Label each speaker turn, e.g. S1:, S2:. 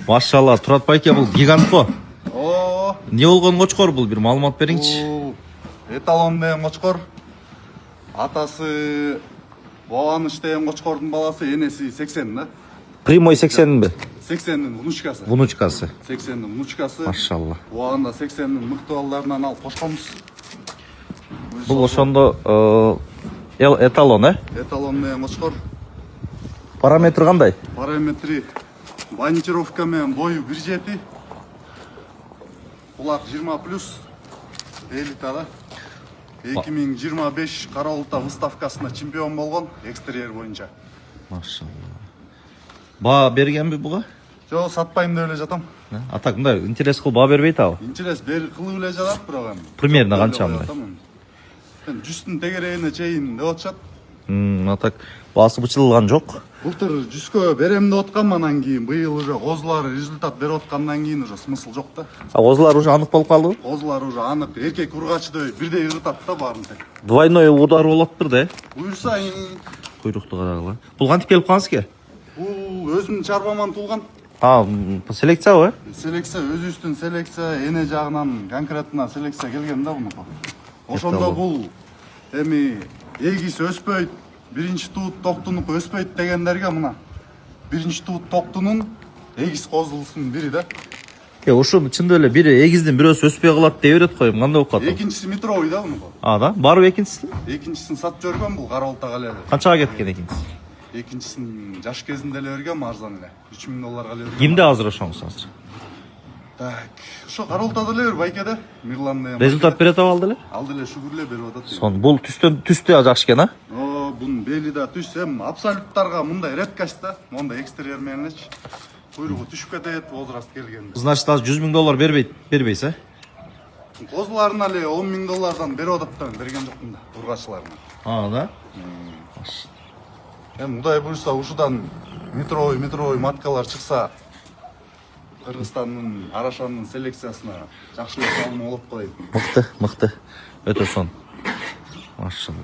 S1: Машалла, Турат байке, бұл гигант қо.
S2: О,
S1: Не болған қочқор бұл, бір малымат беріңші.
S2: Эталон деген қочқор. Атасы Боғаныш деген қочқордың баласы, енесі 80, да?
S1: Прямой 80-ін бі?
S2: 80-ның внучкасы.
S1: Внучкасы.
S2: 80-ның внучкасы.
S1: Машалла.
S2: Оғанда 80-ның мықты балдарынан алып қошқамыз.
S1: Бұл ошондо эталон,
S2: Эталон деген қочқор.
S1: Параметр қандай?
S2: Параметри банитировка мен бойы 1,7. Құлақ 20+, элитада. 2025 Қарауылта выставкасына чемпион болған, экстерьер бойынша.
S1: Машалла. Ба берген бі бұға?
S2: Жоқ, сатпайым да өле жатам.
S1: Атак, мында интерес қыл ба бербейді ау?
S2: Интерес бер қылы өле жатам, бірақ.
S1: Примерно қанша мында?
S2: 100-тің тегерейіне чейін деп отшат.
S1: Атак, басы бұчылған жоқ.
S2: Былтыр 100-ке берем деп отқан, манан кейін быйыл уже қозылары результат беріп отқаннан кейін уже смысл жоқ та.
S1: Қозылар уже анық болып қалды?
S2: Қозылар уже анық, еркек ұрғачыдай бірдей ұрытады да барын тек.
S1: Двойной удар болады бір де?
S2: Бұйырса,
S1: Құйрықты қарағыла. Бұл қантып келіп қаңыз ке?
S2: бұл өзім чарбаман туылған.
S1: Селекция ғой?
S2: Селекция, өз үстін селекция, ене жағынан конкретна селекция келген да бұны. Ошонда бұл эми егис өспөйт, биринчи туут токтунук өспөйт дегендерге мына биринчи туут токтунун егис козулусунун бири да.
S1: Ошону чында эле бири эгиздин бирөөсү өспөй калат дей берет го, кандай болуп калат?
S2: Экинчиси метровый да мунуку.
S1: Да, барбы экинчиси?
S2: Экинчисин сатып жөргөн бул Карабалтага эле.
S1: Канчага кеткен экинчиси?
S2: Экинчисин жаш кезинде эле берген, арзан эле. $3000 эле берген.
S1: Кимде азыр ошоңуз азыр?
S2: Так, ошо Карабалтада эле байкеде, Мирлан деген.
S1: Результат берет алды эле?
S2: Алды эле, шүгүрлө берип атат.
S1: Сон бул түстө жакшы экен, а?
S2: Бунун бели да түс, эми абсолюттарга мындай редкость да, мондай экстерьер менен элечи. Куйругу түшүп кетет возраст келгенде.
S1: Значит, азыр $100,000 бербейсиз, а?
S2: Козуларына эле $10,000 берип атат да, берген жокмун да, ургачыларына.
S1: Да?
S2: Эми Кудай буйрса ушудан метровый маткалар чыкса, Кыргызстандын Арашанын селекциясына жакшылап алым болуп калайт.
S1: Мыкты. Өтө сон. Машалла.